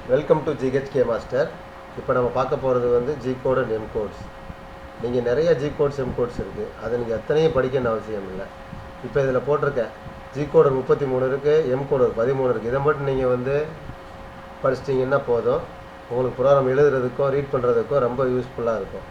Welcome to GHK master. இப்போ நம்ம பார்க்க போகிறது வந்து G code and M codes. நீங்கள் நிறைய G கோட்ஸ் M கோட்ஸ் இருக்குது, அதை நீங்கள் எத்தனையும் படிக்கணும்னு அவசியம் இல்லை. இப்போ இதில் போட்டிருக்கேன் G கோடு 33 இருக்குது, M கோடு 13 இருக்குது. இதை மட்டும் நீங்கள் வந்து படிச்சிட்டிங்கன்னா போதும், உங்களுக்கு ப்ரோக்ராம் எழுதுறதுக்கோ ரீட் பண்ணுறதுக்கோ ரொம்ப யூஸ்ஃபுல்லாக இருக்கும்.